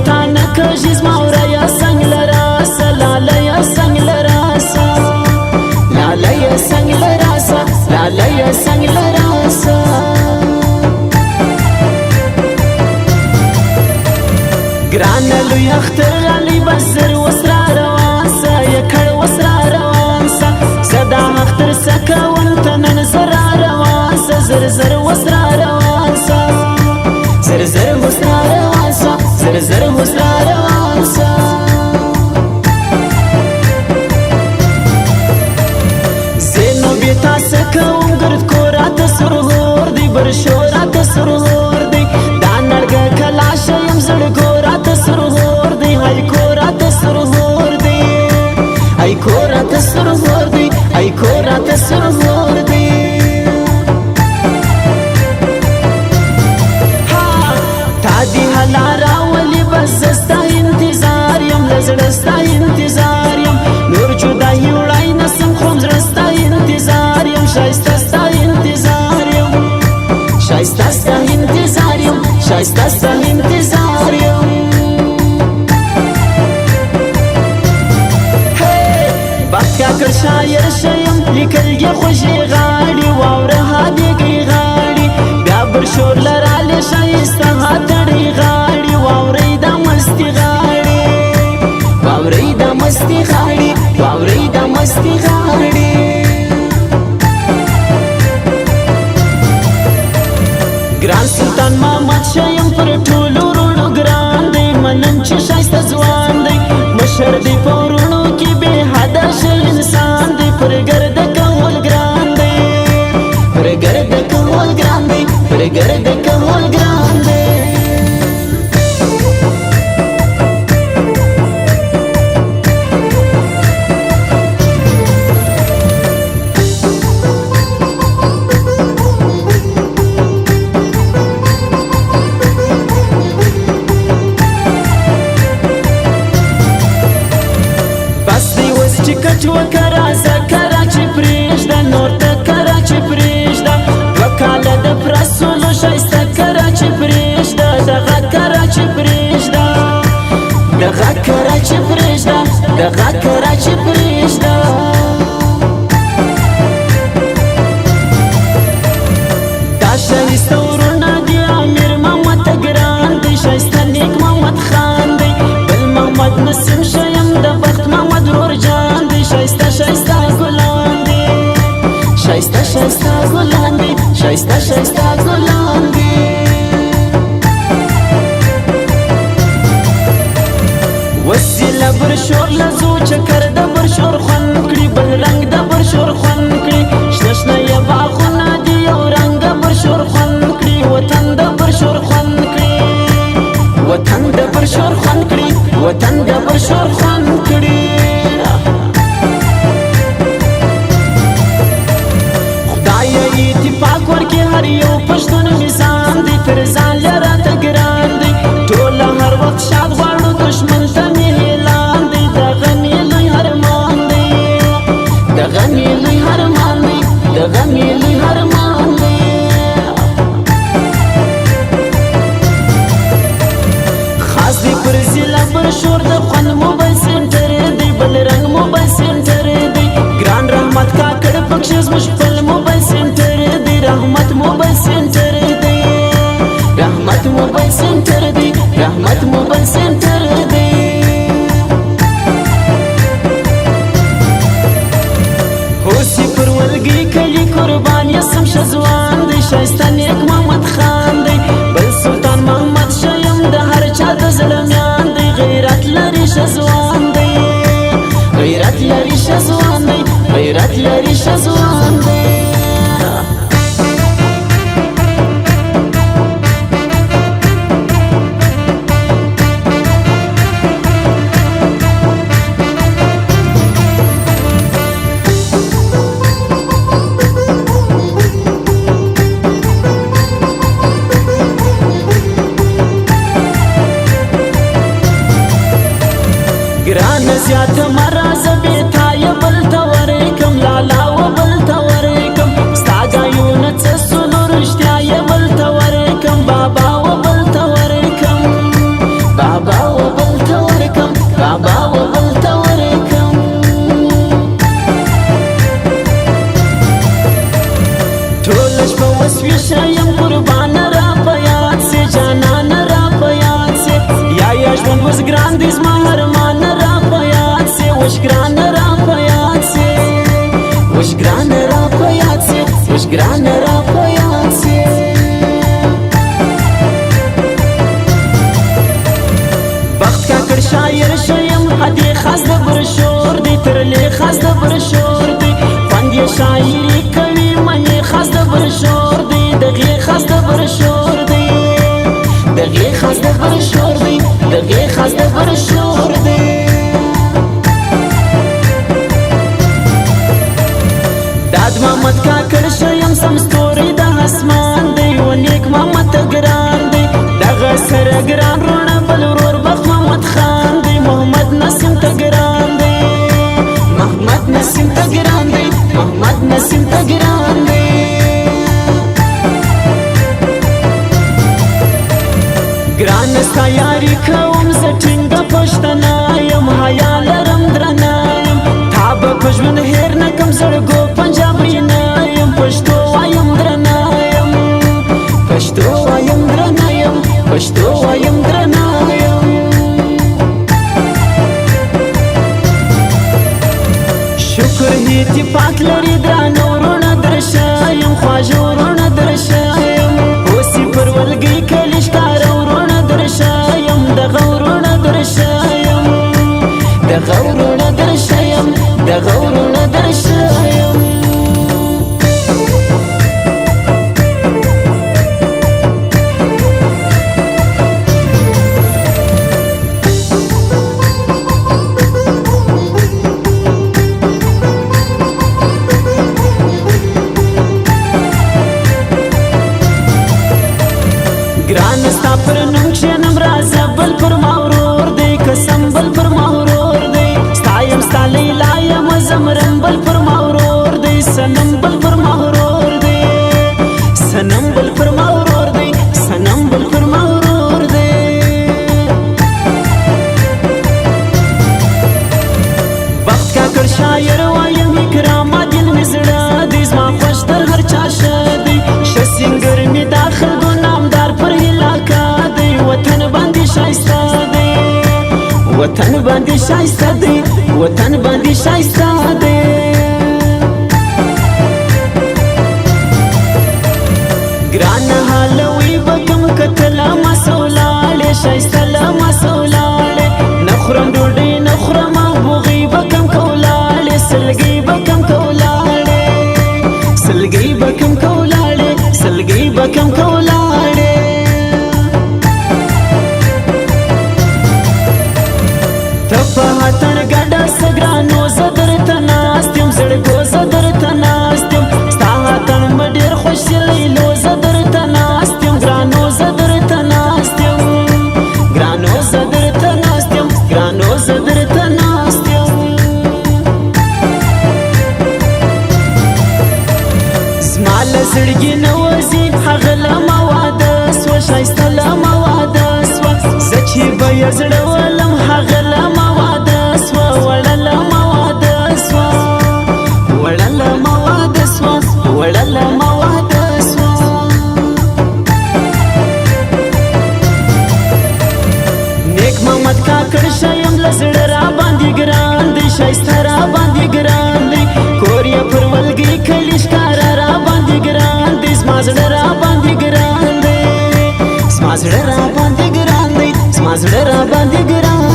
تا نکشی زماوره یا سنگ لراسه لاله یا سنگ لراسه لاله یا سنگ لراسه لاله یا سنگ لراسه گرانه لوی اختر علی بزر وسرا روانسه یکړ وسرا روانسه صدا اختر سکون تنن سرا روانسه زر زر وسرا روانسه زر زر وسرا روانسه زر زر وسرا روانسه زینو بیتا سکون گرد کورات سرغور دی برشورات سرغور دی دانرگه کلاشه یم زړګورات سرغور دی های کورات سرغور دی ای کورات سرغور دی ای کورات سرغور دی تا دی حلا راولی بس ستا انتظار یم لزړستا انتظار یم نور جدای وړای نسم خوم زړستا انتظار یم شایسته ستا انتظار یم شایسته ستا انتظار یم شایسته ستا انتظار یم کاکړ شاعر شیم لیکل یې خوشي غاړي واوره هادیږي غاړي بیا برشور لراله شایسته هاتړي غاړي واورې د مستی غاړي واورې د مستی غاړي واورې د مستی غاړي ګران سلطان محمد شیم پر ټولو وروڼو ګران دی منم چې شایسته ځوان دی مشر دی په وروڼو کې بې حده شل انسان دی پر ګرد کول ګران دی پر ګرد کول ګران دی پر ګرد کول ګران دی ټکټ وکړه زه کراچۍ پرېږده نور ته کراچۍ پرېږده دوه کاله د پرسولو ښایسته کراچۍ پرېږده دغه کراچۍ پرېږده دغه کراچۍ پرېږده دغه کراچۍ پرېږده دا ښایسته وروڼه دي امیر محمد ته ګران دی ښایسته نیک محمد خان دی بل محمد نسیم شیم د بخت محمد ورور جان دی شایسته شایسته ګلان دی شایسته شایسته ګلان دی شایسته شایسته ګلان دی وسیله برشور لزو چکر د برشور خوند کړي بل رنګ د برشور خوند کړي شنه شنه یې باغونه دي یو رنګ د برشور خوند کړي وطن د برشور خوند کړي وطن د برشور خوند کړي وطن د برشور خوند کړي اتفاق ورکی هر یو پښتون میزان دی تر ځان لره ته ګران دی ټوله هر وخت شاد غواړو دشمن ته مې اعلان دی دغه مې لوی ارمان دی دغه مې لوی ارمان دی دغه مې لوی ارمان دی خاص دی پر ضلع برشور د خوند موبایل سنټر دی بل رنګ موبایل سنټر دی ګران رحمت کاکړ پکښې زموږ خپل موبایل سنټر دی رحمت موبایل سنټر دی رحمت موبایل سنټر دی رحمت موبایل سنټر دی هوسي پر ولګي کلي قربان یسم شزوان دی ښایسته نیک محمد خان دی بل سلطان محمد شیم د هر چا د زړه میان دی غیرت لري شزوان دی غیرت لري شزوان دی غیرت لري شزوان دی ګران زیات مرز بیتا یا بل تورکم لالا و بل تورکم ستاګا یون څه سلو رښتیا یا بل تورکم بابا و بل تورکم بابا ژوند اوس ګران دی زما ارمان را په یاد سي اوس ګران را په یاد سي اوس ګران را په یاد سي اوس ګران را په یاد سي بخت کاکړ شاعر شیم هدي خاص د برشور دی ترلې خاص د برشور دی خوند یې شاعري کوي منې خاص د برشور دی دغې خاص د برشور دی دغې خاص د برشور دی دغې خاص د برشور دی داد محمد کاکړ شیم سم ستوري د اسمان دی و نیک محمد ته ګران دی دغه سره ګران روڼه بل ورور بخت محمد خان دی محمد نسیم ته ګران دی محمد نسیم ته ګران دی محمد نسیم ته ګران دی ګران ستا یاري کوم زه ټینګه پښتنه یم حیا لرم درنه یم تا به په ژوند هېر نه کړم زړګو پنجابي نه یم پښتو وایم درنه یم پښتو وایم درنه یم پښتو وایم درنه یم شکر هیتی پاک لري درانه ورونه درشه یم خواږه ورونه درشه یم اوسې پر ولګۍ کلي ښکاره ورونه درشه یم دغه ورونه درشه یم دغه ورونه درشه یم دغه ورونه درشه یم ګران ستا پر نوم کښېنم راځه بل پر ما ورور دی قسم بل پر ما ورور دی ستا یم ستا لیلا یم زمرم بل پر ما ورور دی سنم بل پر ما ورور دی سنم بل پر ما ورور دی سنم بل پر ما ورور دی بخت کاکړ شاعر وایم کرامات دل مې زړه دی زما خوښ تر هر چا شه دی ښه سینګر مې دا خلکو نامدار پر وطن باندې شایسته دی وطن باندې شایسته دی وطن باندې شایسته دی ګران حالوي بکم کتلا ما سولاړې شایسته له ما سولاړې نخورم ډوډۍ نخورم بوغي بکم کولاړې سلګۍ بکم کولاړې سلګۍ بکم کولاړې سلګۍ بکم کولاړې په هاتن ګډه سګرانو زه درته ناست یم زړګو زه درته ناست یم ستا هاتن مې ډېر خوشیلیلو زه درته ناست یم ګرانو زه درته ناست یم ګرانو زه درته ناست یم ګرانو زه درته ناست یم زما له زړګي نه وځي هغه له ما واده سوه ښایسته له ما واده سوه زه چې به یې زړه ولم هغه له ما وړله مواده سوه وړله مواده سوه وړله مواده سوه نیک محمد کاکړ شیم له زړه را باندې ګران دی ښایسته را باندې ګران دی کور یې پر ولګۍ کلي ښکاره را باندې ګران دی زما زړه را باندې ګران دی زما زړه را باندې ګران دی زما زړه را باندې ګران